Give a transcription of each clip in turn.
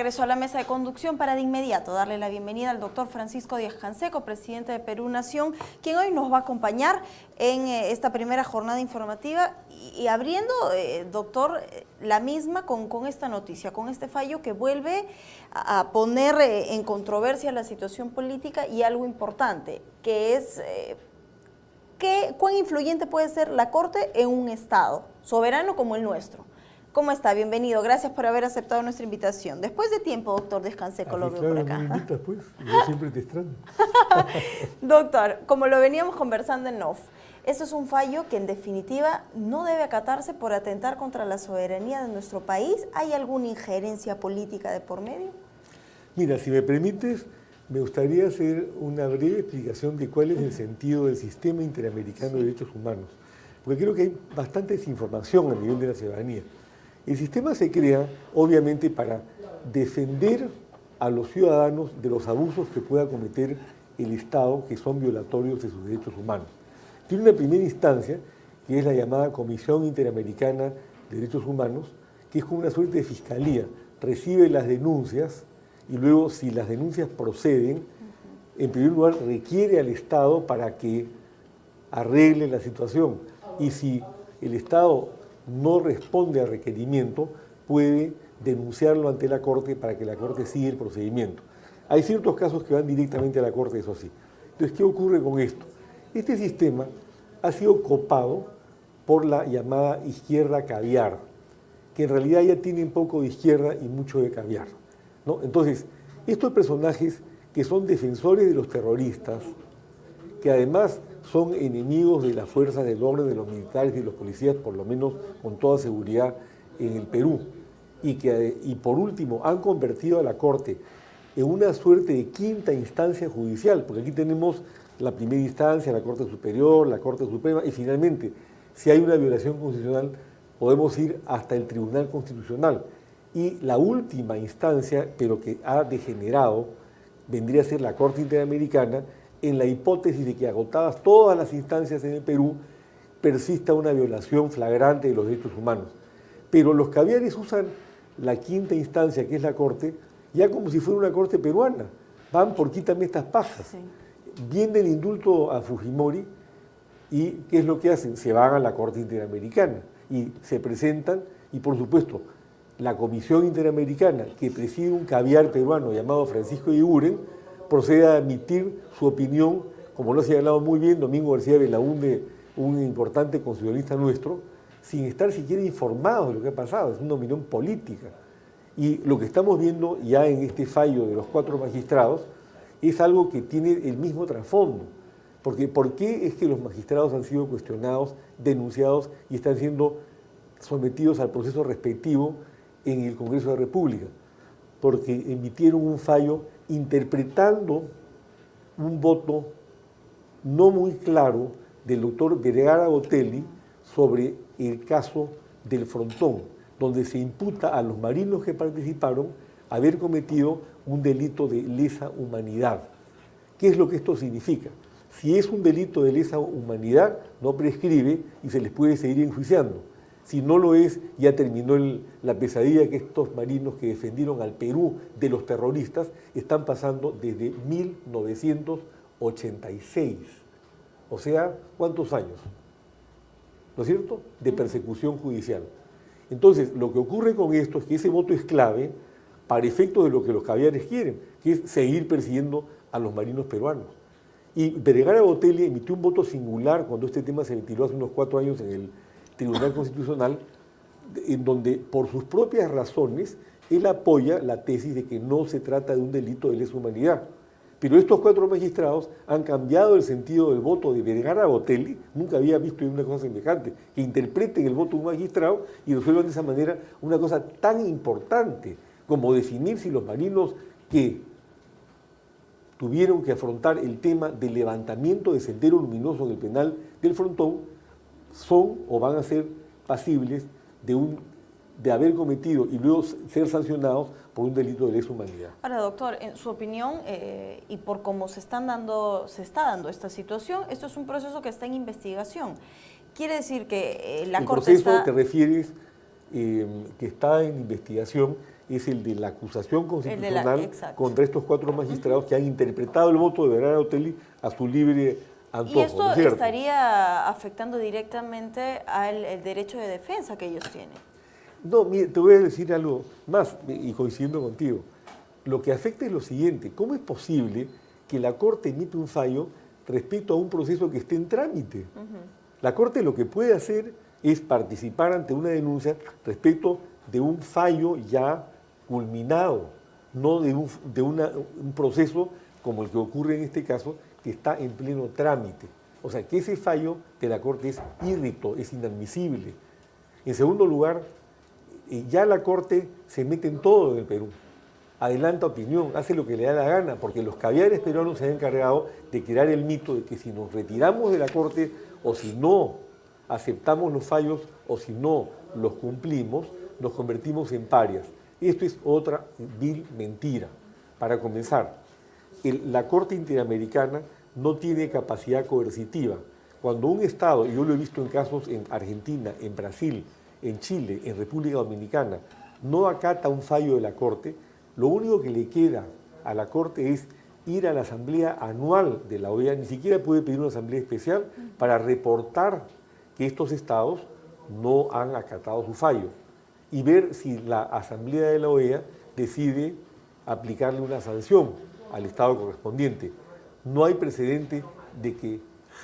regreso a la mesa de conducción para de inmediato darle la bienvenida al doctor Francisco Díaz-Canseco, presidente de Perú Nación, quien hoy nos va a acompañar en esta primera jornada informativa y abriendo, doctor, la misma con esta noticia, con este fallo que vuelve a poner en controversia la situación política y algo importante, que es cuán influyente puede ser la Corte en un Estado soberano como el nuestro. ¿Cómo está? Bienvenido. Gracias por haber aceptado nuestra invitación. Después de tiempo, doctor Díaz-Canseco, lo veo por acá. Me invitas, pues. Yo siempre te extraño. Doctor, como lo veníamos conversando en off, esto es un fallo que en definitiva no debe acatarse por atentar contra la soberanía de nuestro país. ¿Hay alguna injerencia política de por medio? Mira, si me permites, me gustaría hacer una breve explicación de cuál es el sentido del Sistema Interamericano de Derechos Humanos, porque creo que hay bastante desinformación a nivel de la ciudadanía. El sistema se crea, obviamente, para defender a los ciudadanos de los abusos que pueda cometer el Estado, que son violatorios de sus derechos humanos. Tiene una primera instancia, que es la llamada Comisión Interamericana de Derechos Humanos, que es como una suerte de fiscalía. Recibe las denuncias y luego, si las denuncias proceden, en primer lugar requiere al Estado para que arregle la situación. Y si el Estado no responde al requerimiento, puede denunciarlo ante la Corte para que la Corte siga el procedimiento. Hay ciertos casos que van directamente a la Corte, eso sí. Entonces, ¿qué ocurre con esto? Este sistema ha sido copado por la llamada izquierda caviar, que en realidad ya tienen poco de izquierda y mucho de caviar, ¿no? Entonces, estos personajes que son defensores de los terroristas, que además son enemigos de las fuerzas del orden, de los militares y de los policías, por lo menos con toda seguridad en el Perú, y por último han convertido a la Corte en una suerte de quinta instancia judicial, porque aquí tenemos la primera instancia, la Corte Superior, la Corte Suprema, y finalmente, si hay una violación constitucional, podemos ir hasta el Tribunal Constitucional. Y la última instancia, pero que ha degenerado, vendría a ser la Corte Interamericana, en la hipótesis de que agotadas todas las instancias en el Perú, persista una violación flagrante de los derechos humanos. Pero los caviares usan la quinta instancia, que es la Corte, ya como si fuera una Corte peruana. Van por quítame estas pajas. Sí. Viene el indulto a Fujimori y ¿qué es lo que hacen? Se van a la Corte Interamericana y se presentan y, por supuesto, la Comisión Interamericana, que preside un caviar peruano llamado Francisco Eguiguren, procede a emitir su opinión, como lo ha señalado muy bien Domingo García Belaúnde, un importante constitucionalista nuestro, sin estar siquiera informados de lo que ha pasado. Es una opinión política. Y lo que estamos viendo ya en este fallo de los 4 magistrados es algo que tiene el mismo trasfondo. Porque ¿por qué es que los magistrados han sido cuestionados, denunciados y están siendo sometidos al proceso respectivo en el Congreso de la República? Porque emitieron un fallo interpretando un voto no muy claro del doctor Vergara Botelli sobre el caso del Frontón, donde se imputa a los marinos que participaron haber cometido un delito de lesa humanidad. ¿Qué es lo que esto significa? Si es un delito de lesa humanidad, no prescribe y se les puede seguir enjuiciando. Si no lo es, ya terminó la pesadilla que estos marinos que defendieron al Perú de los terroristas están pasando desde 1986. O sea, ¿cuántos años? ¿No es cierto? De persecución judicial. Entonces, lo que ocurre con esto es que ese voto es clave para efecto de lo que los caviares quieren, que es seguir persiguiendo a los marinos peruanos. Y Vergara Botelli emitió un voto singular cuando este tema se ventiló hace unos 4 años en el Tribunal Constitucional, en donde por sus propias razones él apoya la tesis de que no se trata de un delito de lesa humanidad. Pero estos 4 magistrados han cambiado el sentido del voto de Vergara Botelli, nunca había visto una cosa semejante, que interpreten el voto de un magistrado y resuelvan de esa manera una cosa tan importante como definir si los marinos que tuvieron que afrontar el tema del levantamiento de Sendero Luminoso en el penal del Frontón son o van a ser pasibles de haber cometido y luego ser sancionados por un delito de lesa humanidad. Ahora, doctor, en su opinión y por cómo se está dando esta situación, esto es un proceso que está en investigación. Quiere decir que la Corte está... El proceso te refieres que está en investigación es el de la acusación constitucional exacto. contra estos 4 magistrados que han interpretado el voto de Bernardo Otegi a su libre antojo. Y esto ¿no es cierto? estaría afectando directamente al el derecho de defensa que ellos tienen. No, mire, te voy a decir algo más, y coincidiendo contigo. Lo que afecta es lo siguiente: ¿cómo es posible que la Corte emite un fallo respecto a un proceso que esté en trámite? La Corte lo que puede hacer es participar ante una denuncia respecto de un fallo ya culminado, no de un proceso como el que ocurre en este caso, que está en pleno trámite. O sea, que ese fallo de la Corte es írrito, es inadmisible. En segundo lugar, ya la Corte se mete en todo en el Perú. Adelanta opinión, hace lo que le da la gana, porque los caviares peruanos se han encargado de crear el mito de que si nos retiramos de la Corte o si no aceptamos los fallos o si no los cumplimos, nos convertimos en parias. Esto es otra vil mentira. Para comenzar, la Corte Interamericana no tiene capacidad coercitiva. Cuando un Estado, y yo lo he visto en casos en Argentina, en Brasil, en Chile, en República Dominicana, no acata un fallo de la Corte, lo único que le queda a la Corte es ir a la asamblea anual de la OEA, ni siquiera puede pedir una asamblea especial para reportar que estos estados no han acatado su fallo y ver si la asamblea de la OEA decide aplicarle una sanción al estado correspondiente. No hay precedente de que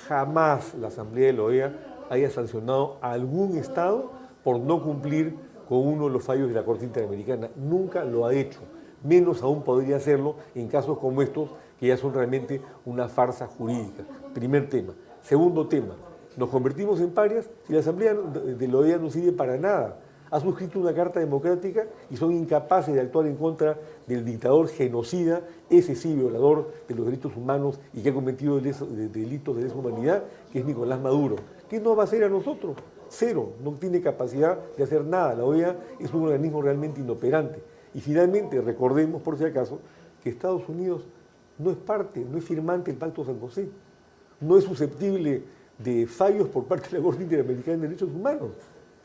jamás la asamblea de la OEA haya sancionado a algún estado por no cumplir con uno de los fallos de la Corte Interamericana. Nunca lo ha hecho. Menos aún podría hacerlo en casos como estos, que ya son realmente una farsa jurídica. Primer tema. Segundo tema, nos convertimos en parias y la Asamblea de la OEA no sirve para nada. Ha suscrito una carta democrática y son incapaces de actuar en contra del dictador genocida, ese sí violador de los derechos humanos y que ha cometido delitos de lesa humanidad, que es Nicolás Maduro. ¿Qué nos va a hacer a nosotros? Cero, no tiene capacidad de hacer nada. La OEA es un organismo realmente inoperante. Y finalmente, recordemos por si acaso, que Estados Unidos no es parte, no es firmante del Pacto de San José, no es susceptible de fallos por parte de la Corte Interamericana de Derechos Humanos.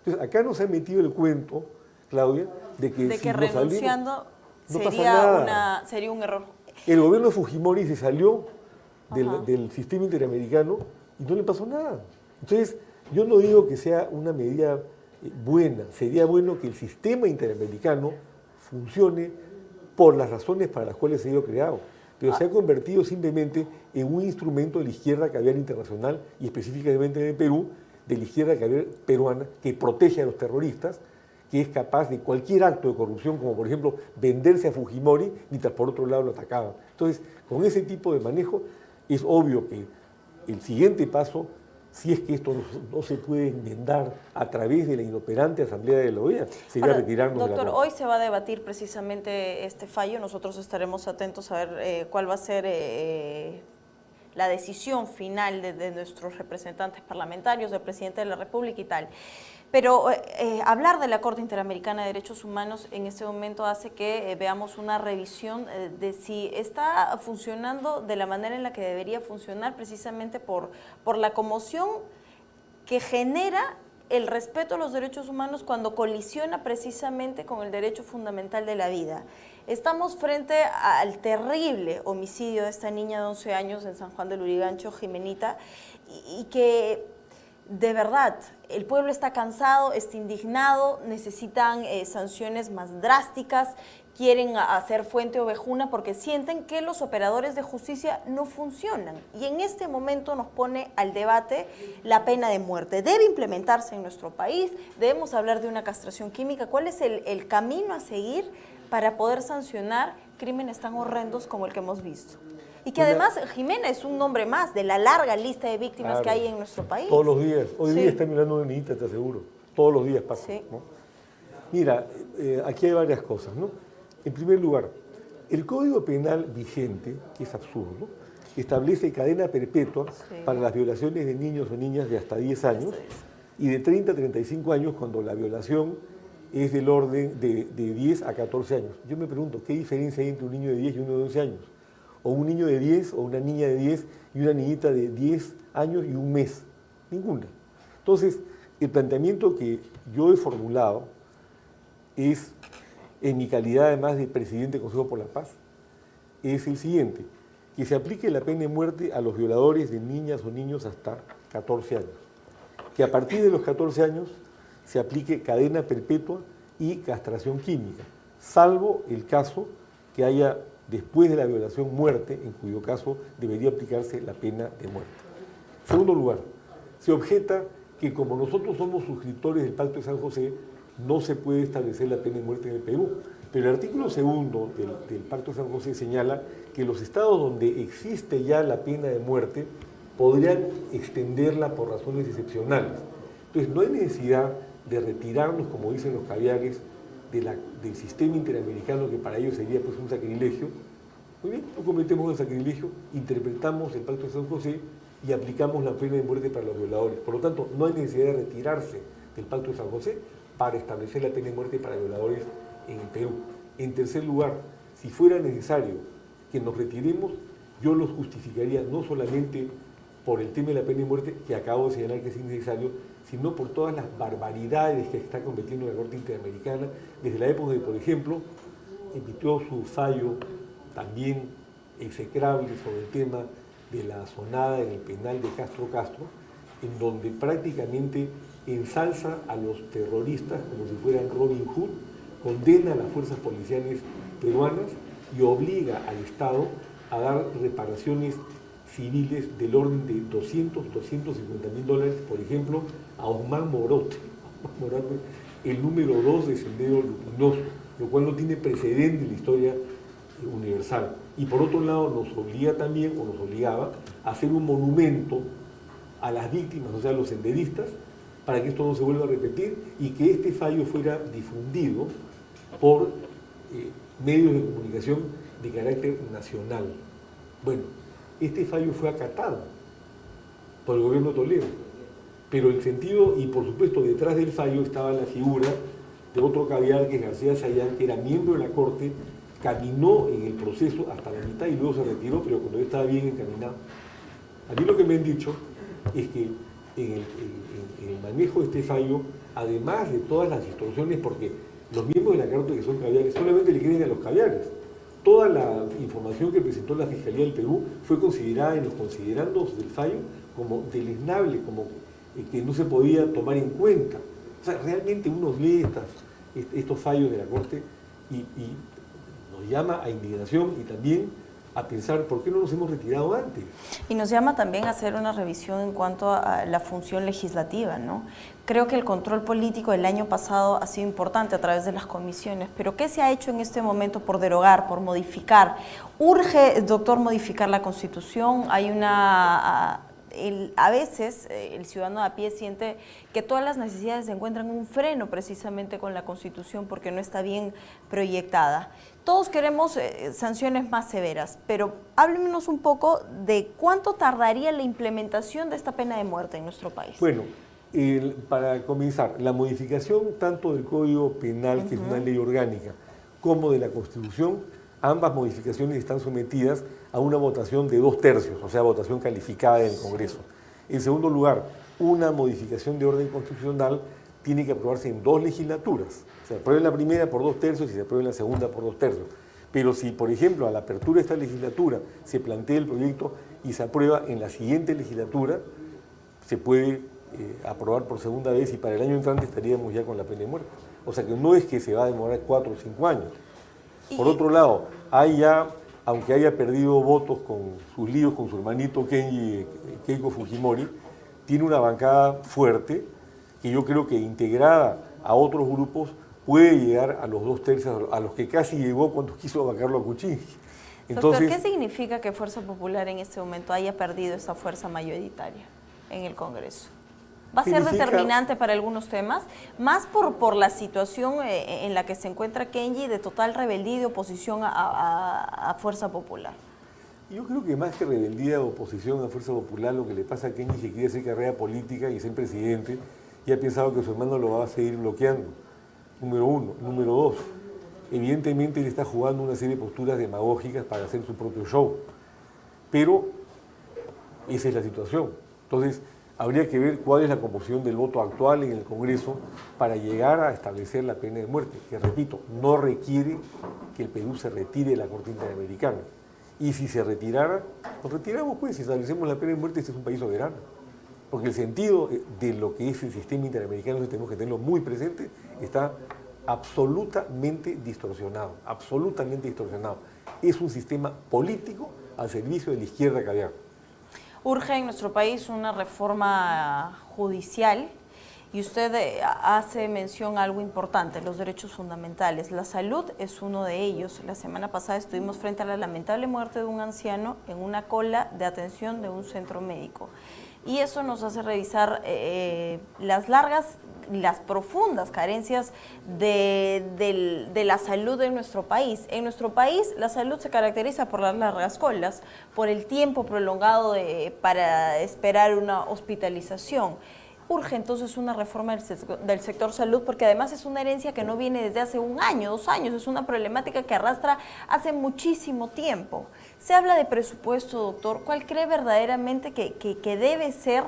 Entonces, acá nos ha metido el cuento, Claudia, de que si renunciando sería un error. El gobierno de Fujimori se salió del sistema interamericano y no le pasó nada. Entonces, yo no digo que sea una medida buena, sería bueno que el sistema interamericano funcione por las razones para las cuales se ha sido creado, pero se ha convertido simplemente en un instrumento de la izquierda caviar internacional y específicamente en el Perú, de la izquierda caviar peruana, que protege a los terroristas, que es capaz de cualquier acto de corrupción, como por ejemplo venderse a Fujimori, mientras por otro lado lo atacaban. Entonces, con ese tipo de manejo, es obvio que el siguiente paso, si es que esto no se puede enmendar a través de la inoperante Asamblea de la OEA, sería retirarnos de la Corte. Doctor, hoy se va a debatir precisamente este fallo. Nosotros estaremos atentos a ver cuál va a ser la decisión final de nuestros representantes parlamentarios, del presidente de la República y tal. Pero hablar de la Corte Interamericana de Derechos Humanos en este momento hace que veamos una revisión de si está funcionando de la manera en la que debería funcionar, precisamente por la conmoción que genera el respeto a los derechos humanos cuando colisiona precisamente con el derecho fundamental de la vida. Estamos frente al terrible homicidio de esta niña de 11 años en San Juan del Lurigancho, Jimenita, y que de verdad el pueblo está cansado, está indignado, necesitan sanciones más drásticas, quieren hacer fuente ovejuna porque sienten que los operadores de justicia no funcionan. Y en este momento nos pone al debate la pena de muerte. ¿Debe implementarse en nuestro país? ¿Debemos hablar de una castración química? ¿Cuál es el camino a seguir para poder sancionar crímenes tan horrendos como el que hemos visto? Y que además Jimena es un nombre más de la larga lista de víctimas que hay en nuestro país. Todos los días. Hoy día está mirando una niñita, te aseguro. Todos los días pasa. Sí. ¿No? Mira, aquí hay varias cosas, ¿no? En primer lugar, el Código Penal vigente, que es absurdo, establece cadena perpetua para las violaciones de niños o niñas de hasta 10 años y de 30 a 35 años cuando la violación es del orden de 10 a 14 años. Yo me pregunto, ¿qué diferencia hay entre un niño de 10 y uno de 12 años? O un niño de 10 o una niña de 10 y una niñita de 10 años y un mes. Ninguna. Entonces, el planteamiento que yo he formulado es en mi calidad además de presidente del Consejo por la Paz, es el siguiente: que se aplique la pena de muerte a los violadores de niñas o niños hasta 14 años. Que a partir de los 14 años se aplique cadena perpetua y castración química, salvo el caso que haya después de la violación muerte, en cuyo caso debería aplicarse la pena de muerte. En segundo lugar, se objeta que como nosotros somos suscriptores del Pacto de San José, no se puede establecer la pena de muerte en el Perú. Pero el artículo segundo del Pacto de San José señala que los estados donde existe ya la pena de muerte podrían extenderla por razones excepcionales. Entonces no hay necesidad de retirarnos, como dicen los caviares, del sistema interamericano, que para ellos sería pues un sacrilegio. Muy bien, no cometemos el sacrilegio, interpretamos el Pacto de San José y aplicamos la pena de muerte para los violadores. Por lo tanto, no hay necesidad de retirarse del Pacto de San José para establecer la pena de muerte para violadores en el Perú. En tercer lugar, si fuera necesario que nos retiremos, yo los justificaría no solamente por el tema de la pena de muerte, que acabo de señalar que es innecesario, sino por todas las barbaridades que está cometiendo la Corte Interamericana, desde la época de, por ejemplo, emitió su fallo también execrable sobre el tema de la zonada en el penal de Castro Castro, en donde prácticamente ensalza a los terroristas como si fueran Robin Hood, condena a las fuerzas policiales peruanas y obliga al Estado a dar reparaciones civiles del orden de 250 mil dólares, por ejemplo, a Osman Morate, el número 2 de Sendero Luminoso, lo cual no tiene precedente en la historia universal. Y por otro lado nos obliga también, o nos obligaba, a hacer un monumento a las víctimas, o sea, a los senderistas, para que esto no se vuelva a repetir y que este fallo fuera difundido por medios de comunicación de carácter nacional. Bueno, este fallo fue acatado por el gobierno de Toledo, pero el sentido, y por supuesto detrás del fallo estaba la figura de otro caviar, que es García Sayán, que era miembro de la Corte, caminó en el proceso hasta la mitad y luego se retiró, pero cuando yo estaba bien encaminado. A mí lo que me han dicho es que en el manejo de este fallo, además de todas las distorsiones, porque los miembros de la Corte que son caviares solamente le creen a los caviares. Toda la información que presentó la Fiscalía del Perú fue considerada en los considerandos del fallo como deleznable, como que no se podía tomar en cuenta. O sea, realmente uno lee estos fallos de la Corte y nos llama a indignación y también a pensar por qué no nos hemos retirado antes. Y nos llama también a hacer una revisión en cuanto a la función legislativa, ¿no? Creo que el control político del año pasado ha sido importante a través de las comisiones, pero ¿qué se ha hecho en este momento por derogar, por modificar? ¿Urge, doctor, modificar la Constitución? Hay una... a veces el ciudadano a pie siente que todas las necesidades encuentran un freno precisamente con la Constitución porque no está bien proyectada. Todos queremos sanciones más severas, pero háblenos un poco de cuánto tardaría la implementación de esta pena de muerte en nuestro país. Bueno, para comenzar, la modificación tanto del Código Penal, que es una ley orgánica, como de la Constitución, ambas modificaciones están sometidas a una votación de 2/3, o sea, votación calificada en el Congreso. En segundo lugar, una modificación de orden constitucional tiene que aprobarse en 2 legislaturas. Se aprueba en la primera por 2/3 y se aprueba en la segunda por 2/3. Pero si, por ejemplo, a la apertura de esta legislatura se plantea el proyecto y se aprueba en la siguiente legislatura, se puede aprobar por segunda vez y para el año entrante estaríamos ya con la pena de muerte. O sea que no es que se va a demorar 4 o 5 años. Por otro lado, hay ya, aunque haya perdido votos con sus líos con su hermanito Keiko Fujimori, tiene una bancada fuerte que yo creo que integrada a otros grupos puede llegar a los 2/3, a los que casi llegó cuando quiso vacarlo a Kuczynski. Entonces, doctor, ¿qué significa que Fuerza Popular en este momento haya perdido esa fuerza mayoritaria en el Congreso? ¿Va a ser determinante para algunos temas? Más por la situación en la que se encuentra Kenji, de total rebeldía y de oposición a Fuerza Popular. Yo creo que más que rebeldía o oposición a Fuerza Popular, lo que le pasa a Kenji es que quiere hacer carrera política y ser presidente y ha pensado que su hermano lo va a seguir bloqueando. Número 1. Número 2. Evidentemente él está jugando una serie de posturas demagógicas para hacer su propio show. Pero esa es la situación. Entonces, Habría que ver cuál es la composición del voto actual en el Congreso para llegar a establecer la pena de muerte, que repito, no requiere que el Perú se retire de la Corte Interamericana. Y si se retirara, nos retiramos pues, si establecemos la pena de muerte, este es un país soberano. Porque el sentido de lo que es el sistema interamericano, si tenemos que tenerlo muy presente, está absolutamente distorsionado, absolutamente distorsionado. Es un sistema político al servicio de la izquierda caviar. Urge en nuestro país una reforma judicial y usted hace mención a algo importante, los derechos fundamentales. La salud es uno de ellos. La semana pasada estuvimos frente a la lamentable muerte de un anciano en una cola de atención de un centro médico. Y eso nos hace revisar las profundas carencias de la salud en nuestro país. En nuestro país la salud se caracteriza por las largas colas, por el tiempo prolongado para esperar una hospitalización. Urge entonces una reforma del sector salud porque además es una herencia que no viene desde hace 1 año, 2 años, es una problemática que arrastra hace muchísimo tiempo. Se habla de presupuesto, doctor. ¿Cuál cree verdaderamente que debe ser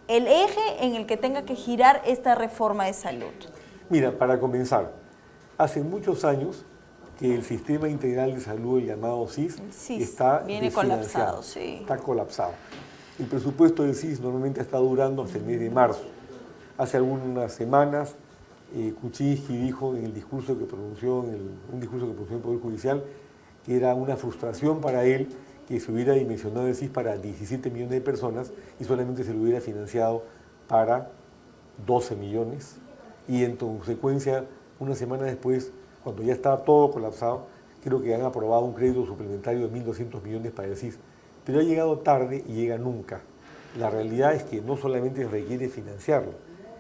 el eje en el que tenga que girar esta reforma de salud? Mira, para comenzar, hace muchos años que el Sistema Integral de Salud, el llamado SIS, está viene colapsado, sí. Está colapsado. El presupuesto del SIS normalmente está durando hasta el mes de marzo. Hace algunas semanas, Kuczynski dijo en el discurso que pronunció, un discurso que pronunció en el Poder Judicial, que era una frustración para él que se hubiera dimensionado el SIS para 17 millones de personas y solamente se lo hubiera financiado para 12 millones. Y en consecuencia, una semana después, cuando ya estaba todo colapsado, creo que han aprobado un crédito suplementario de 1.200 millones para el SIS. Pero ha llegado tarde y llega nunca. La realidad es que no solamente se requiere financiarlo,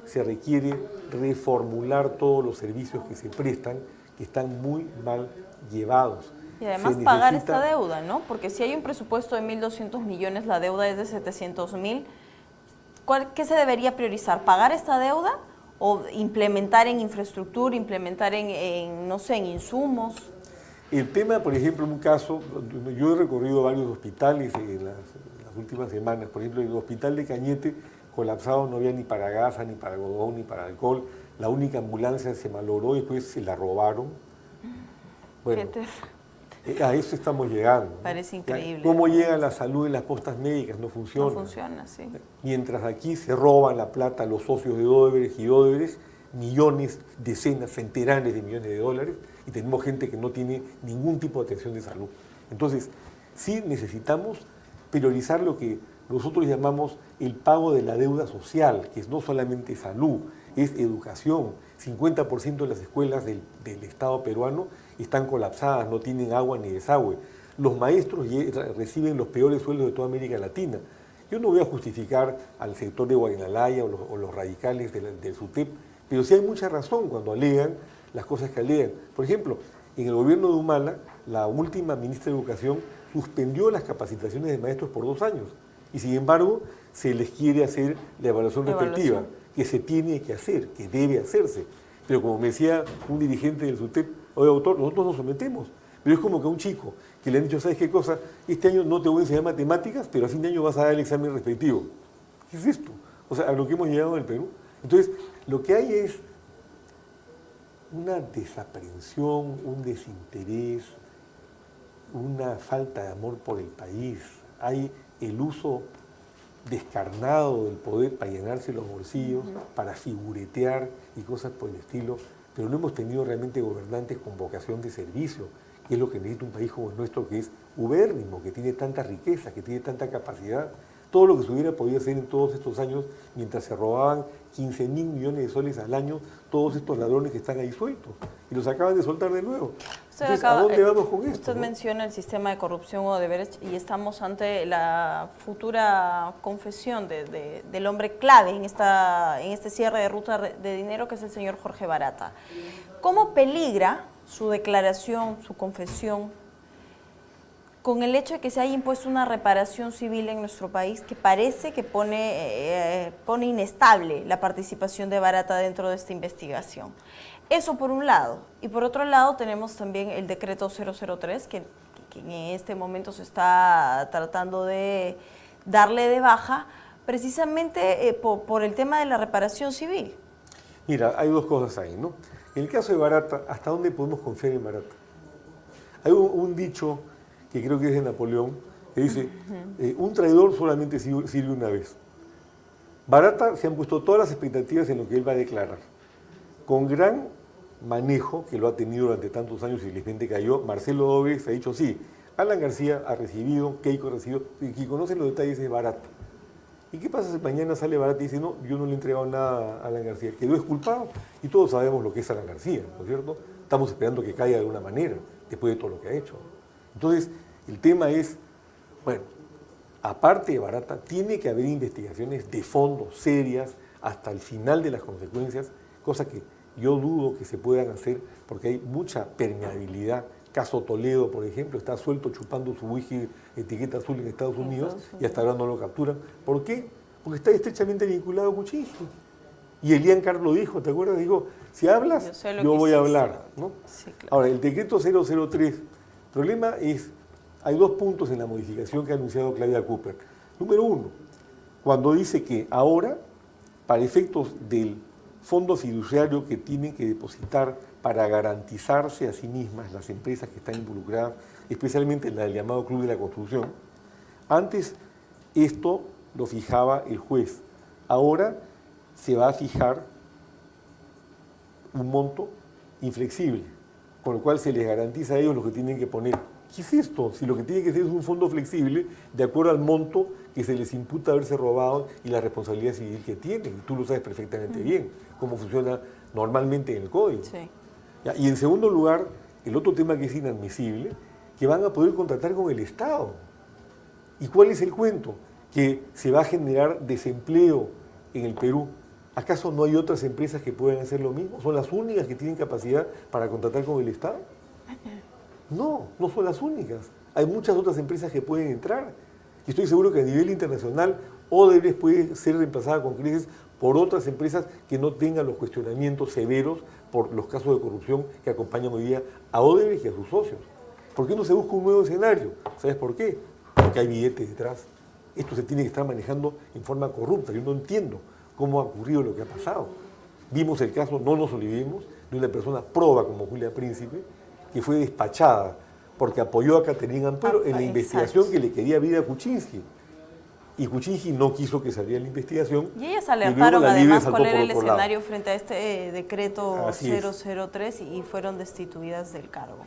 se requiere reformular todos los servicios que se prestan, que están muy mal llevados. Y además pagar esta deuda, ¿no? Porque si hay un presupuesto de 1.200 millones, la deuda es de 700.000. ¿Qué se debería priorizar? ¿Pagar esta deuda o implementar en infraestructura, implementar no sé, en insumos? El tema, por ejemplo, en un caso, yo he recorrido varios hospitales en las últimas semanas. Por ejemplo, en el hospital de Cañete, colapsado, no había ni para gasa, ni para algodón, ni para alcohol. La única ambulancia se malogró y después se la robaron. Bueno, a eso estamos llegando. Parece increíble. ¿Cómo llega la salud en las postas médicas? No funciona. No funciona, sí. Mientras aquí se roban la plata a los socios de Odebrecht y Odebrecht, millones, decenas, centenares de millones de dólares, y tenemos gente que no tiene ningún tipo de atención de salud. Entonces, sí necesitamos priorizar lo que nosotros llamamos el pago de la deuda social, que es no solamente salud, es educación. 50% de las escuelas del Estado peruano están colapsadas, no tienen agua ni desagüe. Los maestros reciben los peores sueldos de toda América Latina. Yo no voy a justificar al sector de Guaynalaya o los radicales del SUTEP, pero sí hay mucha razón cuando alegan las cosas que alegan. Por ejemplo, en el gobierno de Humala, la última ministra de Educación suspendió las capacitaciones de maestros por 2 años y sin embargo se les quiere hacer la evaluación respectiva, que se tiene que hacer, que debe hacerse. Pero como me decía un dirigente del SUTEP, oye, doctor, nosotros nos sometemos, pero es como que a un chico que le han dicho, ¿sabes qué cosa? Este año no te voy a enseñar matemáticas, pero a fin de año vas a dar el examen respectivo. ¿Qué es esto? O sea, a lo que hemos llegado en el Perú. Entonces, lo que hay es una desaprensión, un desinterés, una falta de amor por el país. Hay el uso descarnado del poder para llenarse los bolsillos, para figuretear y cosas por el estilo, pero no hemos tenido realmente gobernantes con vocación de servicio, que es lo que necesita un país como el nuestro, que es ubérrimo, que tiene tanta riqueza, que tiene tanta capacidad. Todo lo que se hubiera podido hacer en todos estos años, mientras se robaban 15.000 millones de soles al año, todos estos ladrones que están ahí sueltos, y los acaban de soltar de nuevo. Entonces, ¿a dónde vamos con esto? Usted menciona el sistema de corrupción Odebrecht y estamos ante la futura confesión del hombre clave en este cierre de ruta de dinero, que es el señor Jorge Barata. ¿Cómo peligra su declaración, su confesión, con el hecho de que se haya impuesto una reparación civil en nuestro país que parece que pone inestable la participación de Barata dentro de esta investigación? Eso por un lado. Y por otro lado tenemos también el decreto 003, que en este momento se está tratando de darle de baja precisamente por el tema de la reparación civil. Mira, hay dos cosas ahí, ¿no? En el caso de Barata, ¿hasta dónde podemos confiar en Barata? Hay un dicho que creo que es de Napoleón, que dice, un traidor solamente sirve una vez. Barata se han puesto todas las expectativas en lo que él va a declarar. Con gran manejo, que lo ha tenido durante tantos años y felizmente cayó, Marcelo Dóvez ha dicho, sí, Alan García ha recibido, Keiko ha recibido, y quien conoce los detalles es Barata. ¿Y qué pasa si mañana sale Barata y dice, no, yo no le he entregado nada a Alan García? Quedó exculpado y todos sabemos lo que es Alan García, ¿no es cierto? Estamos esperando que caiga de alguna manera, después de todo lo que ha hecho. Entonces, el tema es, bueno, aparte de Barata, tiene que haber investigaciones de fondo, serias, hasta el final de las consecuencias, cosa que yo dudo que se puedan hacer porque hay mucha permeabilidad. Caso Toledo, por ejemplo, está suelto chupando su whisky etiqueta azul en Estados Unidos y hasta ahora no lo capturan. ¿Por qué? Porque está estrechamente vinculado a Kuczynski. Y Elian Carlo dijo, ¿te acuerdas? Dijo, si hablas, yo voy a hablar, ¿no? Sí, claro. Ahora, el decreto 003, el problema es, hay dos puntos en la modificación que ha anunciado Claudia Cooper. Número uno, cuando dice que ahora, para efectos del fondo fiduciario que tienen que depositar para garantizarse a sí mismas las empresas que están involucradas, especialmente la del llamado Club de la Construcción, antes esto lo fijaba el juez. Ahora se va a fijar un monto inflexible, con lo cual se les garantiza a ellos lo que tienen que poner. ¿Qué es esto? Si lo que tiene que ser es un fondo flexible de acuerdo al monto que se les imputa haberse robado y la responsabilidad civil que tienen. Tú lo sabes perfectamente bien, cómo funciona normalmente en el código. Sí. ¿Ya? Y en segundo lugar, el otro tema que es inadmisible, que van a poder contratar con el Estado. ¿Y cuál es el cuento? Que se va a generar desempleo en el Perú. ¿Acaso no hay otras empresas que puedan hacer lo mismo? ¿Son las únicas que tienen capacidad para contratar con el Estado? No, no son las únicas. Hay muchas otras empresas que pueden entrar. Y estoy seguro que a nivel internacional Odebrecht puede ser reemplazada con creces por otras empresas que no tengan los cuestionamientos severos por los casos de corrupción que acompañan hoy día a Odebrecht y a sus socios. ¿Por qué no se busca un nuevo escenario? ¿Sabes por qué? Porque hay billetes detrás. Esto se tiene que estar manejando en forma corrupta. Yo no entiendo cómo ha ocurrido lo que ha pasado. Vimos el caso, no nos olvidemos, de una persona proba como Julia Príncipe, que fue despachada porque apoyó a Caterina Ampuero en la investigación que le quería vida a Kuczynski. Y Kuczynski no quiso que saliera la investigación. Y ellas alertaron además cuál era el escenario lado. frente a este decreto Así 003 y fueron destituidas del cargo.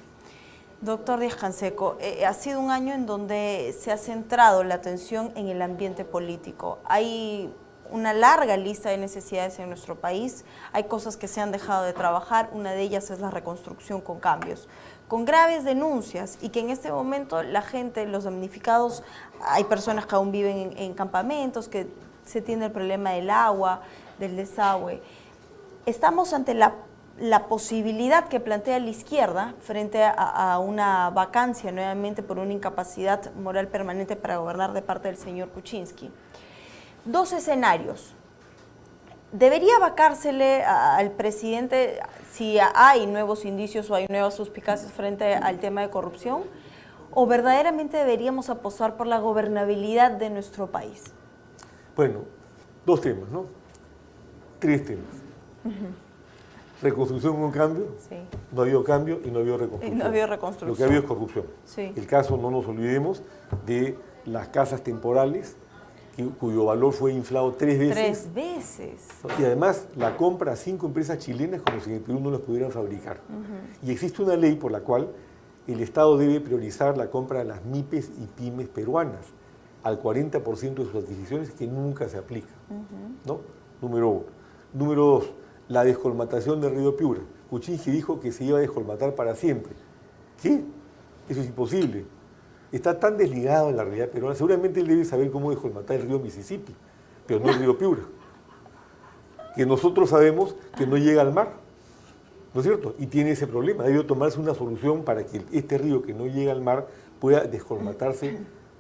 Doctor Díaz-Canseco, ha sido un año en donde se ha centrado la atención en el ambiente político. Hay una larga lista de necesidades en nuestro país, hay cosas que se han dejado de trabajar, una de ellas es la reconstrucción con cambios, con graves denuncias y que en este momento la gente, los damnificados, hay personas que aún viven en campamentos, que se tiene el problema del agua, del desagüe. Estamos ante la posibilidad que plantea la izquierda frente a una vacancia nuevamente por una incapacidad moral permanente para gobernar de parte del señor Kuczynski. Dos escenarios. ¿Debería vacársele al presidente si hay nuevos indicios o hay nuevas suspicacias frente al tema de corrupción? ¿O verdaderamente deberíamos apostar por la gobernabilidad de nuestro país? Bueno, dos temas, ¿no? Tres temas. Reconstrucción con cambio, Sí. no ha habido cambio y no ha habido reconstrucción. Y no ha habido reconstrucción. Lo que ha habido es corrupción. Sí. El caso, no nos olvidemos, de las casas temporales, cuyo valor fue inflado 3 veces. 3 veces. Y además la compra a 5 empresas chilenas como si en el Perú no las pudieran fabricar. Y existe una ley por la cual el Estado debe priorizar la compra de las MIPES y pymes peruanas al 40% de sus adquisiciones, que nunca se aplica. ¿No? Número uno. Número dos, la descolmatación del río Piura. Kuczynski dijo que se iba a descolmatar para siempre. ¿Qué? Eso es imposible. Está tan desligado en la realidad peruana. Seguramente él debe saber cómo descolmatar el río Mississippi, pero no el río Piura. Que nosotros sabemos que no llega al mar, ¿no es cierto? Y tiene ese problema. Debe tomarse una solución para que este río que no llega al mar pueda descolmatarse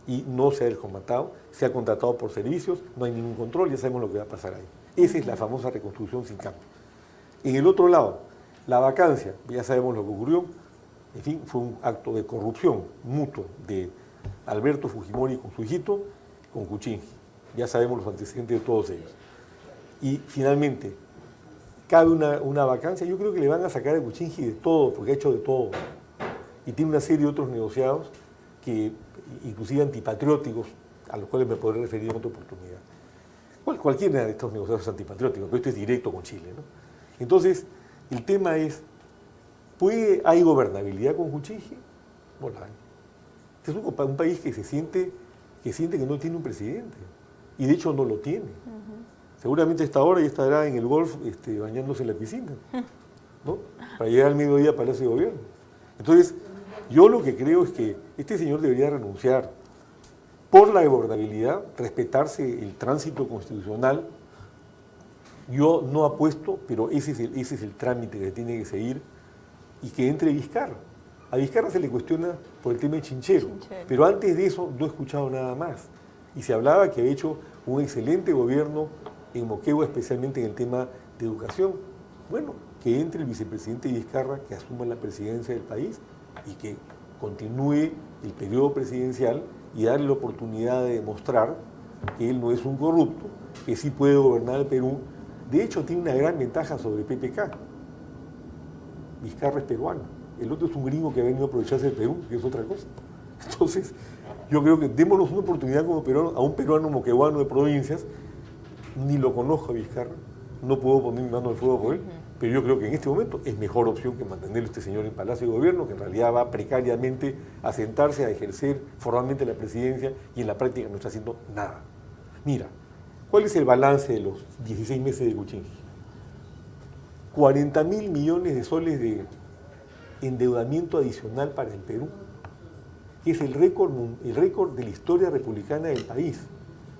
y no sea descolmatado, sea contratado por servicios, no hay ningún control, ya sabemos lo que va a pasar ahí. Esa es la famosa reconstrucción sin cambio. En el otro lado, la vacancia, ya sabemos lo que ocurrió. En fin, fue un acto de corrupción mutuo de Alberto Fujimori con su hijito, con Kuczynski. Ya sabemos los antecedentes de todos ellos. Y finalmente, cabe una vacancia. Yo creo que le van a sacar a Kuczynski de todo, porque ha hecho de todo. Y tiene una serie de otros negociados, que inclusive antipatrióticos, a los cuales me podré referir en otra oportunidad. Cualquiera de estos negociados es antipatriótico, pero esto es directo con Chile, ¿no? Entonces, el tema es, ¿hay gobernabilidad con Kuczynski? Bueno, este es un país que siente que no tiene un presidente, y de hecho no lo tiene. Seguramente a esta hora ya estará en el golf bañándose en la piscina, ¿no? Para llegar al mediodía a Palacio de Gobierno. Entonces, yo lo que creo es que este señor debería renunciar por la gobernabilidad, respetarse el tránsito constitucional. Yo no apuesto, pero ese es el trámite que tiene que seguir, y que entre Vizcarra. A Vizcarra se le cuestiona por el tema de Chinchero, pero antes de eso no he escuchado nada más. Y se hablaba que había hecho un excelente gobierno en Moquegua, especialmente en el tema de educación. Bueno, que entre el vicepresidente Vizcarra, que asuma la presidencia del país y que continúe el periodo presidencial y darle la oportunidad de demostrar que él no es un corrupto, que sí puede gobernar el Perú. De hecho, tiene una gran ventaja sobre PPK. Vizcarra es peruano. El otro es un gringo que ha venido a aprovecharse del Perú, que es otra cosa. Entonces, yo creo que démonos una oportunidad como peruano, a un peruano moqueguano de provincias. Ni lo conozco a Vizcarra, no puedo poner mi mano al fuego por él, pero yo creo que en este momento es mejor opción que mantener a este señor en Palacio de Gobierno, que en realidad va precariamente a sentarse a ejercer formalmente la presidencia y en la práctica no está haciendo nada. Mira, ¿cuál es el balance de los 16 meses de Kuczynski? 40.000 millones de soles de endeudamiento adicional para el Perú, que es el récord de la historia republicana del país.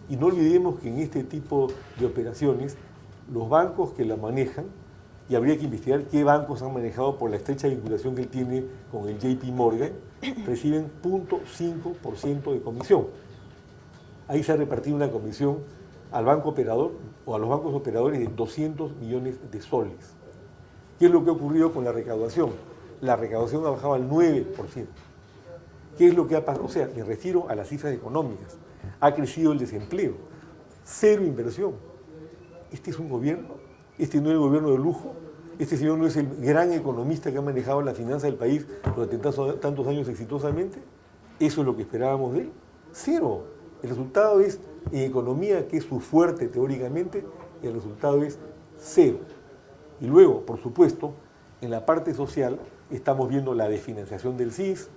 Y no olvidemos que en este tipo de operaciones, los bancos que la manejan, y habría que investigar qué bancos han manejado por la estrecha vinculación que él tiene con el JP Morgan, reciben 0.5% de comisión. Ahí se ha repartido una comisión al banco operador o a los bancos operadores de 200 millones de soles. ¿Qué es lo que ha ocurrido con la recaudación? La recaudación ha bajado al 9%. ¿Qué es lo que ha pasado? O sea, me refiero a las cifras económicas. Ha crecido el desempleo, cero inversión. Este es un gobierno, este no es el gobierno de lujo, este señor no es el gran economista que ha manejado la finanza del país durante tantos años exitosamente. Eso es lo que esperábamos de él. Cero. El resultado es, en economía, que es su fuerte teóricamente, el resultado es cero. Y luego, por supuesto, en la parte social estamos viendo la desfinanciación del CIS,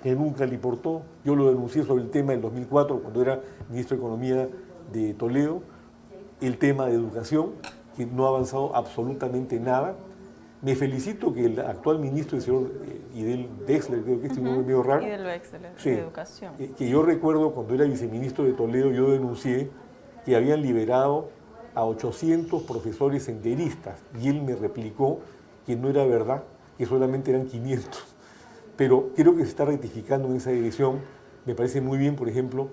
que nunca le importó. Yo lo denuncié sobre el tema en 2004, cuando era ministro de Economía de Toledo. El tema de educación, que no ha avanzado absolutamente nada. Me felicito que el actual ministro, el señor Idel Wexler, creo que este nombre es medio raro. Idel Wexler, sí, de educación. Que yo recuerdo cuando era viceministro de Toledo, yo denuncié que habían liberado a 800 profesores senderistas, y él me replicó que no era verdad, que solamente eran 500. Pero creo que se está rectificando en esa dirección. Me parece muy bien, por ejemplo,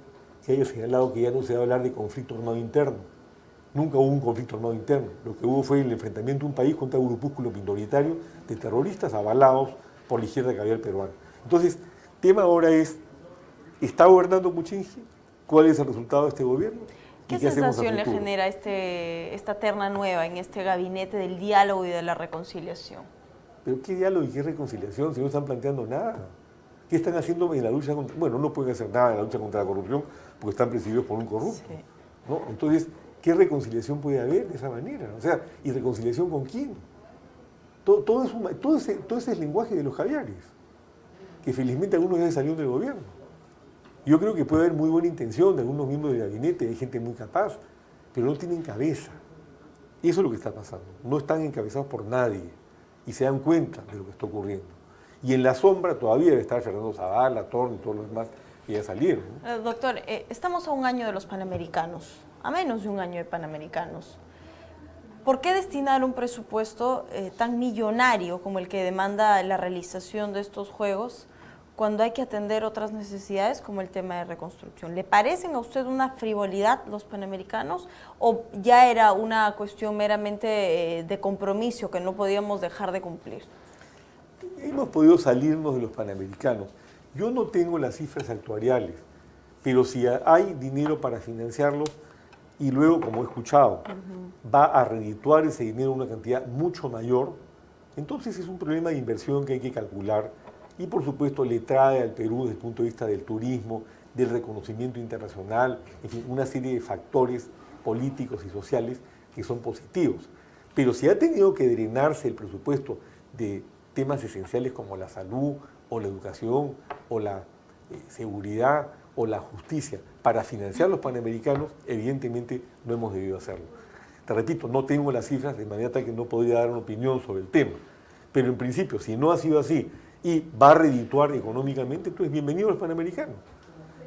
que haya señalado que ya no se va a hablar de conflicto armado interno. Nunca hubo un conflicto armado interno. Lo que hubo fue el enfrentamiento de un país contra un grupúsculo minoritario de terroristas avalados por la izquierda que había el peruano. Entonces, el tema ahora es, ¿está gobernando Kuczynski? ¿Cuál es el resultado de este gobierno? ¿Qué sensación le genera esta terna nueva en este gabinete del diálogo y de la reconciliación? ¿Pero qué diálogo y qué reconciliación si no están planteando nada? ¿Qué están haciendo en la lucha contra...? Bueno, no pueden hacer nada en la lucha contra la corrupción porque están presididos por un corrupto. Sí. ¿No? Entonces, ¿qué reconciliación puede haber de esa manera? O sea, ¿y reconciliación con quién? Todo ese es el lenguaje de los caviares, que felizmente algunos ya salieron del gobierno. Yo creo que puede haber muy buena intención de algunos miembros del gabinete, hay gente muy capaz, pero no tienen cabeza. Eso es lo que está pasando. No están encabezados por nadie y se dan cuenta de lo que está ocurriendo. Y en la sombra todavía debe estar Fernando Zavala, Torno y todos los demás que ya salieron, ¿no? Doctor, estamos a un año de los Panamericanos, a menos de un año de Panamericanos. ¿Por qué destinar un presupuesto tan millonario como el que demanda la realización de estos Juegos cuando hay que atender otras necesidades como el tema de reconstrucción? ¿Le parecen a usted una frivolidad los Panamericanos o ya era una cuestión meramente de compromiso que no podíamos dejar de cumplir? Hemos podido salirnos de los Panamericanos. Yo no tengo las cifras actuariales, pero si hay dinero para financiarlos, y luego, como he escuchado, va a redituar ese dinero en una cantidad mucho mayor, entonces es un problema de inversión que hay que calcular y por supuesto le trae al Perú desde el punto de vista del turismo, del reconocimiento internacional, en fin, una serie de factores políticos y sociales que son positivos. Pero si ha tenido que drenarse el presupuesto de temas esenciales como la salud o la educación o la seguridad o la justicia para financiar los panamericanos, evidentemente no hemos debido hacerlo. Te repito, no tengo las cifras de manera tal que no podría dar una opinión sobre el tema. Pero en principio, si no ha sido así y va a redituar económicamente, entonces bienvenido a los panamericanos.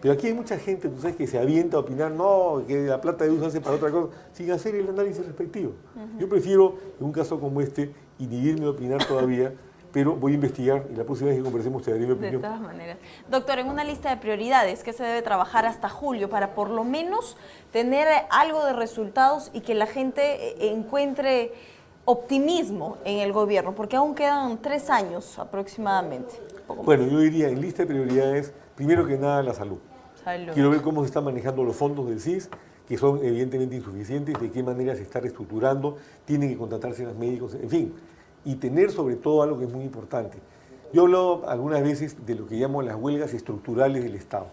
Pero aquí hay mucha gente, tú sabes, que se avienta a opinar, no, que la plata de uso se hace para otra cosa, sin hacer el análisis respectivo. Yo prefiero, en un caso como este, inhibirme de opinar todavía, pero voy a investigar y la próxima vez que conversemos te daré mi opinión. De todas maneras. Doctor, en una lista de prioridades, ¿qué se debe trabajar hasta julio para por lo menos tener algo de resultados y que la gente encuentre optimismo en el gobierno? Porque aún quedan 3 años aproximadamente. Bueno, yo diría, en lista de prioridades, primero que nada la salud. Quiero ver cómo se están manejando los fondos del CIS, que son evidentemente insuficientes, de qué manera se está reestructurando, tienen que contratarse los médicos, en fin. Y tener sobre todo algo que es muy importante. Yo he hablado algunas veces de lo que llamo las huelgas estructurales del Estado.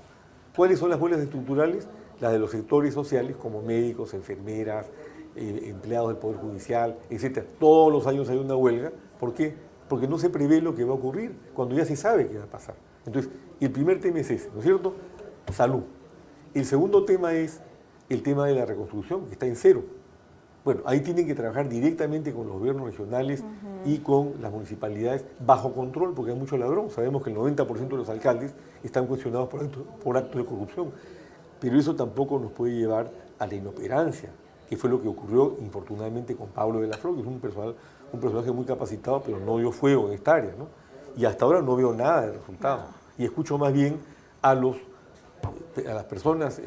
¿Cuáles son las huelgas estructurales? Las de los sectores sociales como médicos, enfermeras, empleados del Poder Judicial, etc. Todos los años hay una huelga. ¿Por qué? Porque no se prevé lo que va a ocurrir cuando ya se sabe qué va a pasar. Entonces, el primer tema es ese, ¿no es cierto? Salud. El segundo tema es el tema de la reconstrucción, que está en cero. Bueno, ahí tienen que trabajar directamente con los gobiernos regionales y con las municipalidades bajo control, porque hay mucho ladrón. Sabemos que el 90% de los alcaldes están cuestionados por actos de corrupción. Pero eso tampoco nos puede llevar a la inoperancia, que fue lo que ocurrió infortunadamente con Pablo de la Flor, que es un personaje muy capacitado, pero no dio fuego en esta área, ¿no? Y hasta ahora no veo nada de resultado. Y escucho más bien a las personas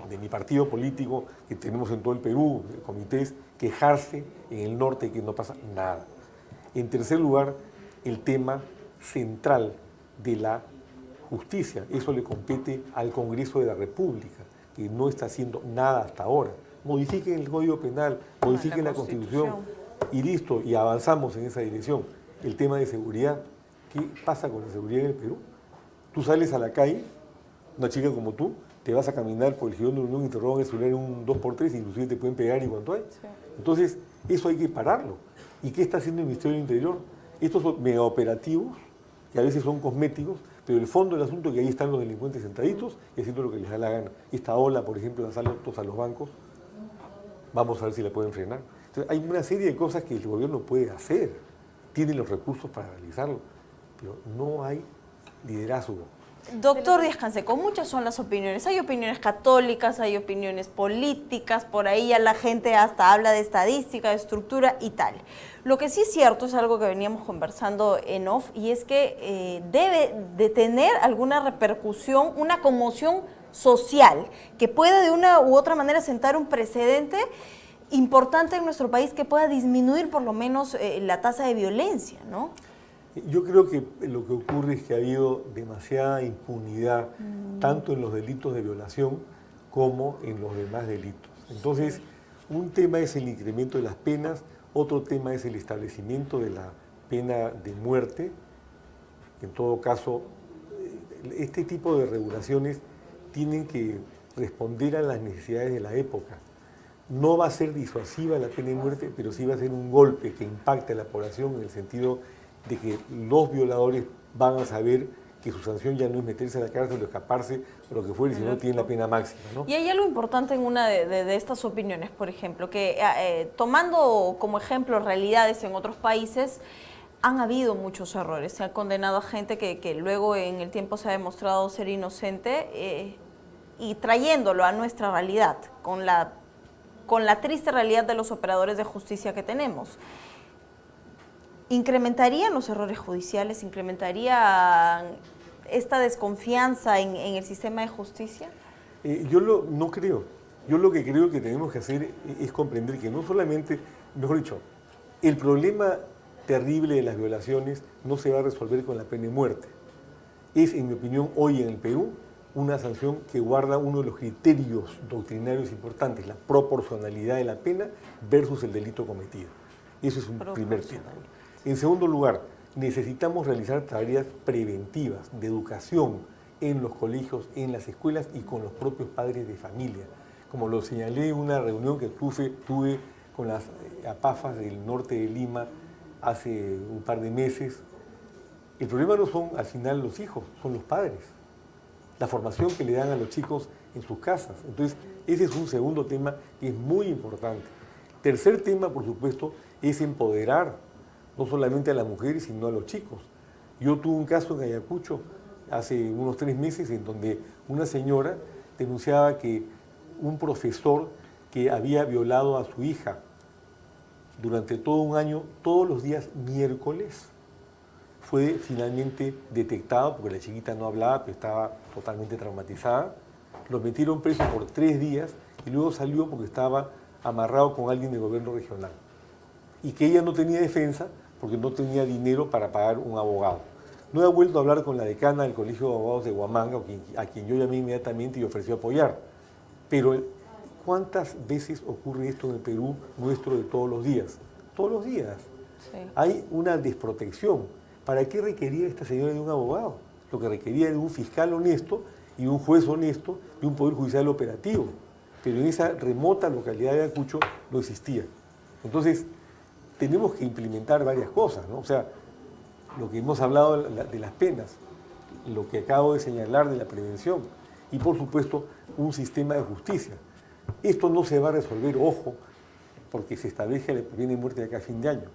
de mi partido político que tenemos en todo el Perú, comités, quejarse en el norte que no pasa nada. En tercer lugar, el tema central de la justicia. Eso le compete al Congreso de la República, que no está haciendo nada hasta ahora. Modifiquen el Código Penal, modifiquen la Constitución y listo, y avanzamos en esa dirección. El tema de seguridad, ¿qué pasa con la seguridad en el Perú? Tú sales a la calle, una chica como tú, te vas a caminar por el Girón de la Unión y te roban el celular en un 2x3, inclusive te pueden pegar y cuánto hay. Sí. Entonces, eso hay que pararlo. ¿Y qué está haciendo el Ministerio del Interior? Estos son mega operativos, que a veces son cosméticos, pero el fondo del asunto es que ahí están los delincuentes sentaditos y haciendo lo que les da la gana. Esta ola, por ejemplo, de asaltos a los bancos, vamos a ver si la pueden frenar. Entonces, hay una serie de cosas que el gobierno puede hacer, tiene los recursos para realizarlo, pero no hay liderazgo. Doctor Díaz-Canseco, muchas son las opiniones. Hay opiniones católicas, hay opiniones políticas, por ahí ya la gente hasta habla de estadística, de estructura y tal. Lo que sí es cierto es algo que veníamos conversando en off y es que debe de tener alguna repercusión, una conmoción social que pueda de una u otra manera sentar un precedente importante en nuestro país que pueda disminuir por lo menos la tasa de violencia, ¿no? Yo creo que lo que ocurre es que ha habido demasiada impunidad, tanto en los delitos de violación como en los demás delitos. Entonces, un tema es el incremento de las penas, otro tema es el establecimiento de la pena de muerte. En todo caso, este tipo de regulaciones tienen que responder a las necesidades de la época. No va a ser disuasiva la pena de muerte, pero sí va a ser un golpe que impacte a la población en el sentido de que los violadores van a saber que su sanción ya no es meterse a la cárcel o escaparse o lo que fuere, sino tienen la pena máxima, ¿no? Y hay algo importante en una de estas opiniones, por ejemplo, que tomando como ejemplo realidades en otros países, han habido muchos errores. Se ha condenado a gente que luego en el tiempo se ha demostrado ser inocente y trayéndolo a nuestra realidad, con la triste realidad de los operadores de justicia que tenemos. ¿Incrementarían los errores judiciales? ¿Incrementaría esta desconfianza en el sistema de justicia? No creo. Yo lo que creo que tenemos que hacer es comprender que no solamente, mejor dicho, el problema terrible de las violaciones no se va a resolver con la pena de muerte. Es, en mi opinión, hoy en el Perú, una sanción que guarda uno de los criterios doctrinarios importantes, la proporcionalidad de la pena versus el delito cometido. Eso es un primer tema. En segundo lugar, necesitamos realizar tareas preventivas de educación en los colegios, en las escuelas y con los propios padres de familia. Como lo señalé en una reunión que tuve con las APAFAS del norte de Lima hace un par de meses, el problema no son al final los hijos, son los padres. La formación que le dan a los chicos en sus casas. Entonces, ese es un segundo tema que es muy importante. Tercer tema, por supuesto, es empoderar no solamente a las mujeres, sino a los chicos. Yo tuve un caso en Ayacucho hace unos 3 meses en donde una señora denunciaba que un profesor que había violado a su hija durante todo un año, todos los días miércoles, fue finalmente detectado, porque la chiquita no hablaba, pero estaba totalmente traumatizada. Lo metieron preso por 3 días y luego salió porque estaba amarrado con alguien del gobierno regional. Y que ella no tenía defensa porque no tenía dinero para pagar un abogado. No he vuelto a hablar con la decana del Colegio de Abogados de Huamanga, a quien yo llamé inmediatamente y ofreció apoyar. Pero ¿cuántas veces ocurre esto en el Perú nuestro de todos los días? Todos los días. Sí. Hay una desprotección. ¿Para qué requería esta señora de un abogado? Lo que requería era un fiscal honesto y un juez honesto y un poder judicial operativo. Pero en esa remota localidad de Ayacucho no existía. Entonces, tenemos que implementar varias cosas, ¿no? O sea, lo que hemos hablado de las penas, lo que acabo de señalar de la prevención y, por supuesto, un sistema de justicia. Esto no se va a resolver, ojo, porque se establece la pena de muerte de acá a fin de año.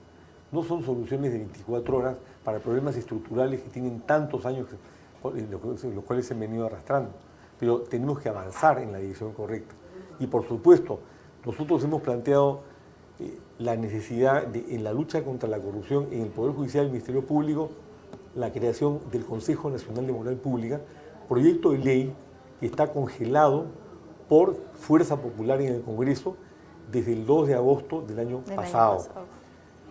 No son soluciones de 24 horas para problemas estructurales que tienen tantos años, los cuales se han venido arrastrando. Pero tenemos que avanzar en la dirección correcta. Y por supuesto, nosotros hemos planteado la necesidad de, en la lucha contra la corrupción en el Poder Judicial y el Ministerio Público, la creación del Consejo Nacional de Moral Pública, proyecto de ley que está congelado por fuerza popular en el Congreso desde el 2 de agosto del año pasado.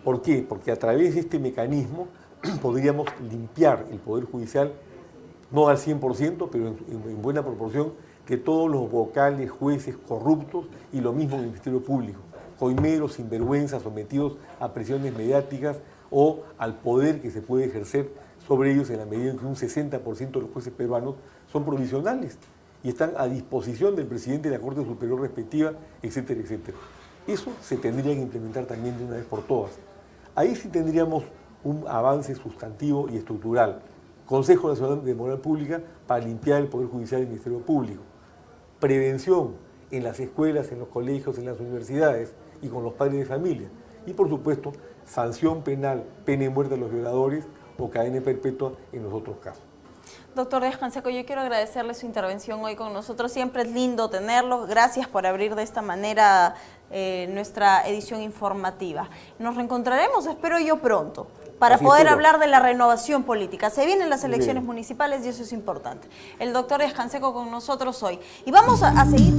¿Por qué? Porque a través de este mecanismo podríamos limpiar el Poder Judicial, no al 100%, pero en buena proporción, de todos los vocales, jueces corruptos y lo mismo en el Ministerio Público. Coimeros, sinvergüenzas, sometidos a presiones mediáticas o al poder que se puede ejercer sobre ellos en la medida en que un 60% de los jueces peruanos son provisionales y están a disposición del presidente de la Corte Superior respectiva, etcétera, etcétera. Eso se tendría que implementar también de una vez por todas. Ahí sí tendríamos un avance sustantivo y estructural. Consejo Nacional de Moral Pública para limpiar el Poder Judicial y el Ministerio Público. Prevención en las escuelas, en los colegios, en las universidades y con los padres de familia. Y por supuesto, sanción penal, pena de muerte a los violadores o cadena perpetua en los otros casos. Doctor Díaz Canseco, yo quiero agradecerle su intervención hoy con nosotros. Siempre es lindo tenerlo. Gracias por abrir de esta manera nuestra edición informativa. Nos reencontraremos, espero yo, pronto, para poder hablar de la renovación política. Se vienen las elecciones municipales y eso es importante. El doctor Díaz Canseco con nosotros hoy. Y vamos a seguir...